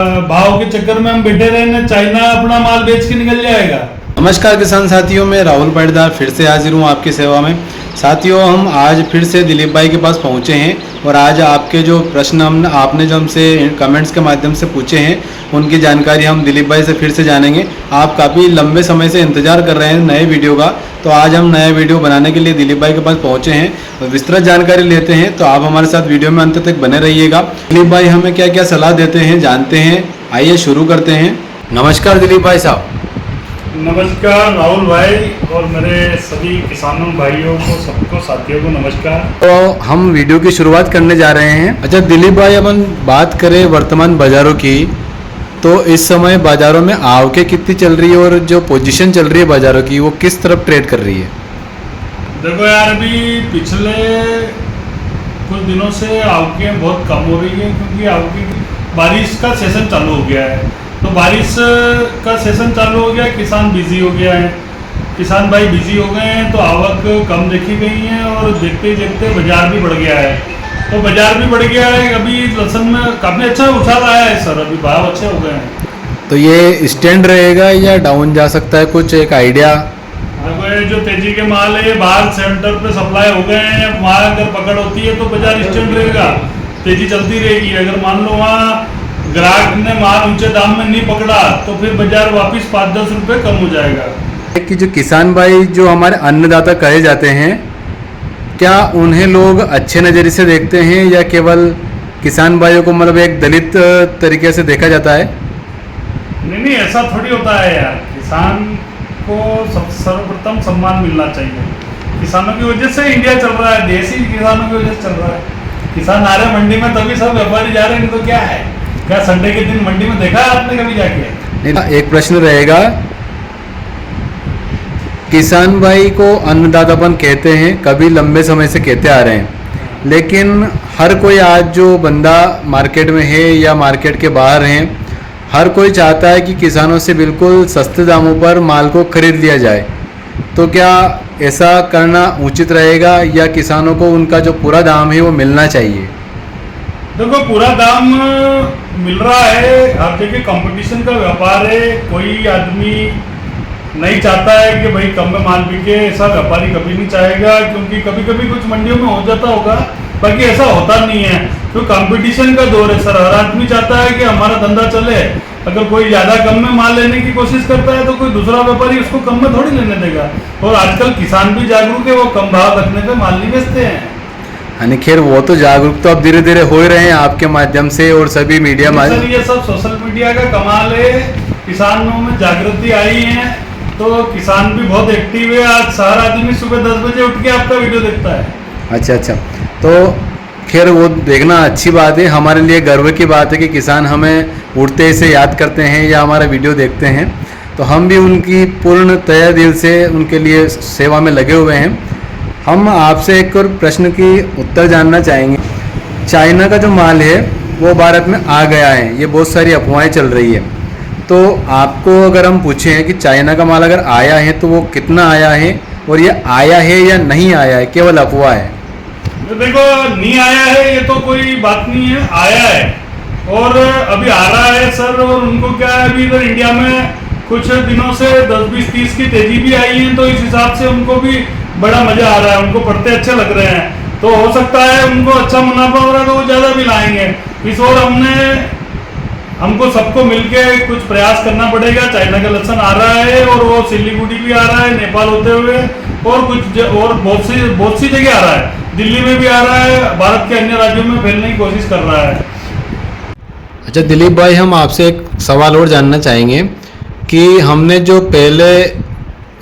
भाव के चक्कर में हम बैठे रहे ना, चाइना अपना माल बेच के निकल जाएगा। नमस्कार किसान साथियों, मैं राहुल पाटीदार फिर से हाजिर हूँ आपकी सेवा में। साथियों, हम आज फिर से दिलीप भाई के पास पहुँचे हैं और आज आपके जो प्रश्न आपने जो हमसे कमेंट्स के माध्यम से पूछे हैं उनकी जानकारी हम दिलीप भाई से फिर से जानेंगे। आप काफ़ी लंबे समय से इंतज़ार कर रहे हैं नए वीडियो का, तो आज हम नया वीडियो बनाने के लिए दिलीप भाई के पास पहुँचे हैं और विस्तृत जानकारी लेते हैं। तो आप हमारे साथ वीडियो में अंत तक बने रहिएगा। दिलीप भाई हमें क्या क्या सलाह देते हैं जानते हैं। आइए शुरू करते हैं। नमस्कार दिलीप भाई साहब। नमस्कार राहुल भाई और मेरे सभी किसानों भाइयों को, सबको साथियों को नमस्कार। तो हम वीडियो की शुरुआत करने जा रहे हैं। अच्छा दिलीप भाई, अपन बात करें वर्तमान बाज़ारों की, तो इस समय बाज़ारों में आवकें कितनी चल रही है और जो पोजीशन चल रही है बाज़ारों की वो किस तरफ ट्रेड कर रही है? देखो यार, अभी पिछले कुछ दिनों से आवकें बहुत कम हो रही है क्योंकि आवकें बारिश का सेशन चालू हो गया है। तो बारिश का सेशन चालू हो गया, किसान बिजी हो गया है, किसान भाई बिजी हो गए हैं, तो आवक कम देखी गई है और देखते ही देखते बाजार भी बढ़ गया है। तो बाजार भी बढ़ गया है। अभी लहसुन में काफ़ी अच्छा उछाल आया है सर, अभी भाव अच्छे हो गए हैं। तो ये स्टैंड रहेगा या डाउन जा सकता है, कुछ एक आइडिया? देखो ये जो तेजी के माल है बाहर सेंटर पे सप्लाई हो गए हैं, वहाँ अगर पकड़ होती है तो बाजार स्टैंड रहेगा, तेजी चलती रहेगी। अगर मान लो वहाँ ग्राहक ने माल ऊंचे दाम में नहीं पकड़ा तो फिर बाजार वापस 5-10 रुपये कम हो जाएगा। कि जो किसान भाई जो हमारे अन्नदाता कहे जाते हैं, क्या उन्हें लोग अच्छे नज़रिए से देखते हैं या केवल किसान भाइयों को मतलब एक दलित तरीके से देखा जाता है? नहीं, ऐसा थोड़ी होता है यार। किसान को सर्वप्रथम सम्मान मिलना चाहिए। किसानों की वजह से इंडिया चल रहा है, देश ही किसानों की वजह से चल रहा है। किसान आ रहे मंडी में तभी सब व्यापारी जा रहे हैं, तो क्या है? क्या संडे के दिन मंडी में देखा है आपने कभी जाके? नहीं। एक प्रश्न रहेगा, किसान भाई को अन्नदातापन कहते हैं, कभी लंबे समय से कहते आ रहे हैं, लेकिन हर कोई आज जो बंदा मार्केट में है या मार्केट के बाहर हैं, हर कोई चाहता है कि किसानों से बिल्कुल सस्ते दामों पर माल को खरीद लिया जाए। तो क्या ऐसा करना उचित रहेगा या किसानों को उनका जो पूरा दाम है वो मिलना चाहिए? देखो, पूरा दाम मिल रहा है। हर जगह कंपटीशन का व्यापार है, कोई आदमी नहीं चाहता है कि भाई कम में माल बिके। ऐसा व्यापारी कभी नहीं चाहेगा, क्योंकि कभी कभी कुछ मंडियों में हो जाता होगा, बाकी ऐसा होता नहीं है। तो कंपटीशन का दौर है सर, हर आदमी चाहता है कि हमारा धंधा चले। अगर कोई ज़्यादा कम में माल लेने की कोशिश करता है तो कोई दूसरा व्यापारी उसको कम में थोड़ी लेने देगा। और आजकल किसान भी जागरूक है, वो कम भाव रखने पे माल नहीं बेचते हैं। यानी खैर वो तो जागरूक तो अब धीरे धीरे हो ही रहे हैं आपके माध्यम से और सभी मीडिया माध्यम। ये सब सोशल मीडिया का कमाल है, किसानों में जागृति आई है, तो किसान भी बहुत एक्टिव है। आज सारा आदमी सुबह 10 बजे उठ के आपका वीडियो देखता है। अच्छा, तो खैर वो देखना अच्छी बात है, हमारे लिए गर्व की बात है कि किसान हमें उठते ही से याद करते हैं या हमारा वीडियो देखते हैं। तो हम भी उनकी पूर्ण तहे दिल से उनके लिए सेवा में लगे हुए हैं। हम आपसे एक और प्रश्न की उत्तर जानना चाहेंगे। चाइना का जो माल है वो भारत में आ गया है, ये बहुत सारी अफवाहें चल रही है, तो आपको अगर हम पूछें कि चाइना का माल अगर आया है तो वो कितना आया है और ये आया है या नहीं आया है, केवल अफवाह है? देखो, नहीं आया है ये तो कोई बात नहीं है, आया है और अभी आ रहा है सर। और उनको क्या है, अभी इधर इंडिया में कुछ दिनों से 10-20-30 की तेजी भी आई है, तो इस हिसाब से उनको भी बड़ा मजा आ रहा है, उनको पड़ते अच्छे लग रहे हैं। तो हो सकता है उनको अच्छा मुनाफा हो रहा है तो वो ज़्यादा भी लाएंगे। इस ओर हमको सबको मिलके कुछ प्रयास करना पड़ेगा। चाइना का लहसुन आ रहा है और वो सिलीगुड़ी भी आ रहा है, नेपाल होते हुए, और बहुत सी जगह आ रहा है, दिल्ली में भी आ रहा है, भारत के अन्य राज्यों में फैलने की कोशिश कर रहा है। अच्छा दिलीप भाई, हम आपसे एक सवाल और जानना चाहेंगे कि हमने जो पहले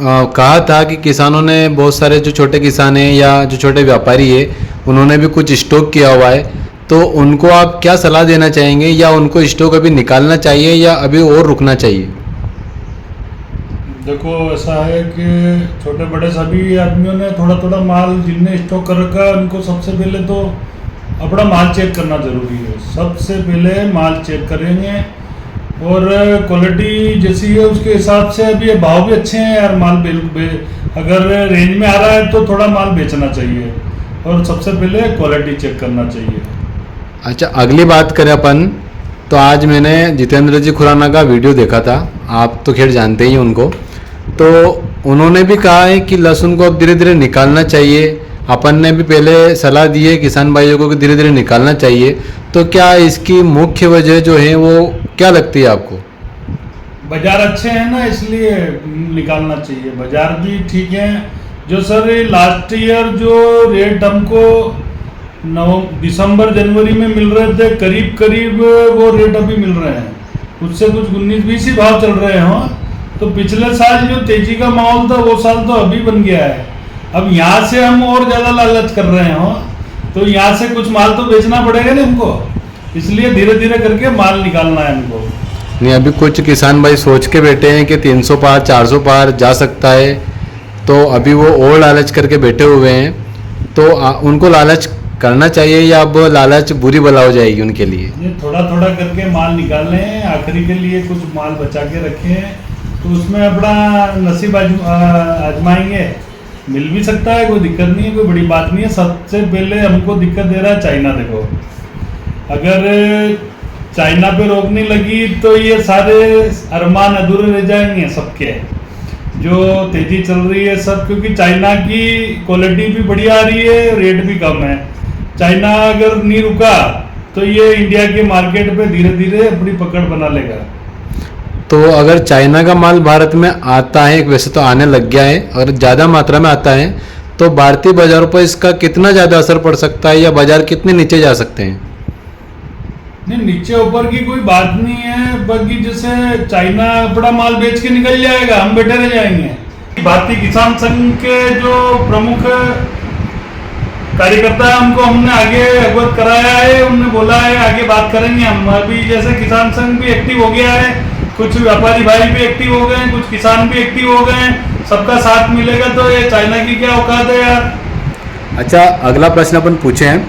कहा था कि किसानों ने, बहुत सारे जो छोटे किसान हैं या जो छोटे व्यापारी है, उन्होंने भी कुछ स्टॉक किया हुआ है, तो उनको आप क्या सलाह देना चाहेंगे? या उनको स्टॉक अभी निकालना चाहिए या अभी और रुकना चाहिए? देखो, ऐसा है कि छोटे बड़े सभी आदमियों ने थोड़ा थोड़ा माल जिनने स्टॉक कर रखा है, उनको सबसे पहले तो अपना माल चेक करना ज़रूरी है। सबसे पहले माल चेक करेंगे और क्वालिटी जैसी है उसके हिसाब से। अभी ये भाव भी अच्छे हैं यार, माल अगर रेंज में आ रहा है तो थोड़ा माल बेचना चाहिए और सबसे पहले क्वालिटी चेक करना चाहिए। अच्छा, अगली बात करें अपन तो आज मैंने जितेंद्र जी खुराना का वीडियो देखा था, आप तो खैर जानते ही हैं उनको। तो उन्होंने भी कहा है कि लहसुन को अब धीरे धीरे निकालना चाहिए। अपन ने भी पहले सलाह दी है किसान भाइयों को कि धीरे धीरे निकालना चाहिए। तो क्या इसकी मुख्य वजह जो है वो क्या लगती है आपको? बाजार अच्छे हैं ना, इसलिए निकालना चाहिए। बाजार भी ठीक है। जो सर लास्ट ईयर जो रेट हमको दिसंबर जनवरी में मिल रहे थे, करीब करीब वो रेट अभी मिल रहे हैं। उससे कुछ 19-20 ही भाव चल रहे हैं। तो पिछले साल जो तेजी का माहौल था वो साल तो अभी बन गया है। अब यहाँ से हम और ज़्यादा लालच कर रहे हैं, तो यहाँ से कुछ माल तो बेचना पड़ेगा ना हमको, इसलिए धीरे धीरे करके माल निकालना है हमको। नहीं, अभी कुछ किसान भाई सोच के बैठे हैं कि 300 पार 400 पार जा सकता है, तो अभी वो और लालच करके बैठे हुए हैं। तो उनको लालच करना चाहिए या अब लालच बुरी बला हो जाएगी उनके लिए? ये थोड़ा थोड़ा करके माल निकाल लें, आखिरी के लिए कुछ माल बचा के रखें, तो उसमें अपना नसीब आजमाएंगे। मिल भी सकता है, कोई दिक्कत नहीं है, कोई बड़ी बात नहीं है। सबसे पहले हमको दिक्कत दे रहा है चाइना। देखो, अगर चाइना पे रोकने लगी तो ये सारे अरमान अधूरे रह जाएंगे सबके, जो तेजी चल रही है सब, क्योंकि चाइना की क्वालिटी भी बढ़िया आ रही है, रेट भी कम है। चाइना अगर नहीं रुका तो ये इंडिया के मार्केट पे धीरे धीरे अपनी पकड़ बना लेगा। तो अगर चाइना का माल भारत में आता है, वैसे तो आने लग गया है, अगर ज़्यादा मात्रा में आता है तो भारतीय बाजारों पर इसका कितना ज़्यादा असर पड़ सकता है या बाजार कितने नीचे जा सकते हैं? नहीं, नीचे ऊपर की कोई बात नहीं है, बाकी जैसे चाइना अपना माल बेच के निकल जाएगा, हम बैठे रह जाएंगे। भारतीय किसान संघ के जो प्रमुख कार्यकर्ता हमको हमने आगे अवगत कराया है, उन्होंने बोला है आगे बात करेंगे हम। अभी जैसे किसान संघ भी एक्टिव हो गया है, कुछ व्यापारी भाई भी एक्टिव हो गए, कुछ किसान भी एक्टिव हो गए, सबका साथ मिलेगा तो ये चाइना की क्या औकात है यार। अच्छा, अगला प्रश्न अपन पूछे हैं,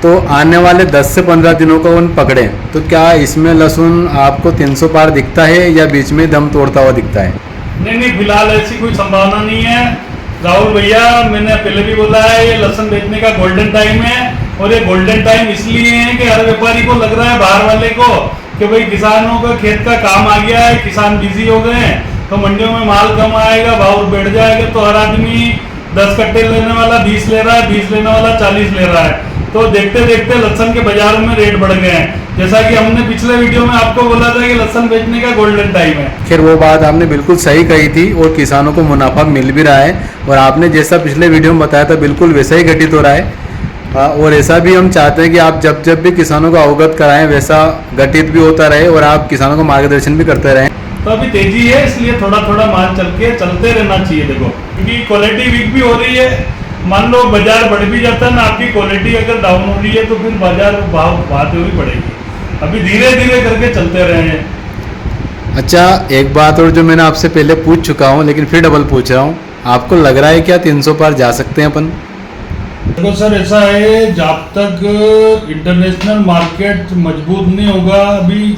तो आने वाले 10 से 15 दिनों को उन पकड़े तो क्या इसमें लहसुन आपको 300 पार दिखता है या बीच में दम तोड़ता हुआ दिखता है? नहीं, फिलहाल ऐसी कोई संभावना नहीं है राहुल भैया। मैंने पहले भी बोला है, ये लहसुन बेचने का गोल्डन टाइम है, और ये गोल्डन टाइम इसलिए है कि हर व्यापारी को लग रहा है, बाहर वाले को, कि भाई किसानों का खेत का काम आ गया है, किसान बिजी हो गए हैं, तो मंडियों में माल कम आएगा, भाव बढ़ जाएगा, तो हर आदमी 10 कट्टे लेने वाला 20 ले रहा है, 20 लेने वाला 40 ले रहा है। तो देखते देखते लहसुन के बाजार में रेट बढ़ गए हैं, जैसा कि हमने पिछले वीडियो में आपको बोला था कि लहसुन बेचने का गोल्डन टाइम है। खैर, वो बात आपने बिल्कुल सही कही थी और किसानों को मुनाफा मिल भी रहा है, और आपने जैसा पिछले वीडियो में बताया था बिल्कुल वैसा ही घटित हो रहा है। और ऐसा भी हम चाहते हैं कि आप जब जब भी किसानों को अवगत कराएं वैसा घटित भी होता रहे और आप किसानों को मार्गदर्शन भी करते रहें। तो अभी तेजी है, इसलिए थोड़ा थोड़ा माल चलते रहना चाहिए। देखो, क्योंकि क्वालिटी वीक भी हो रही है, मान लो बाजार बढ़ भी जाता है ना, आपकी क्वालिटी अगर डाउन हो रही है तो फिर बाजार भाव बात हुई पड़ेगी। अभी धीरे धीरे करके चलते रहे हैं। अच्छा, एक बात और जो मैंने आपसे पहले पूछ चुका हूँ लेकिन फिर डबल पूछ रहा हूँ, आपको लग रहा है क्या 300 पार जा सकते हैं अपन? देखो सर, ऐसा है, जब तक इंटरनेशनल मार्केट मजबूत नहीं होगा अभी,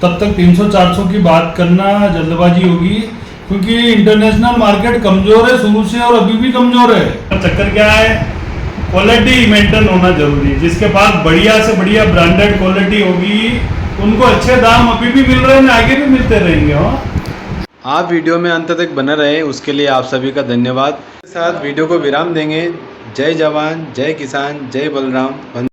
तब तक 300-400 की बात करना जल्दबाजी होगी, क्योंकि इंटरनेशनल मार्केट कमजोर है शुरू से और अभी भी कमजोर है। चक्कर क्या है, क्वालिटी मेंटेन होना जरूरी है। जिसके पास बढ़िया से बढ़िया ब्रांडेड क्वालिटी होगी, उनको अच्छे दाम अभी भी मिल रहे हैं, आगे भी मिलते रहेंगे। आप वीडियो में अंत तक बने रहे, उसके लिए आप सभी का धन्यवाद। साथ वीडियो को विराम देंगे। जय जवान, जय किसान, जय बलराम।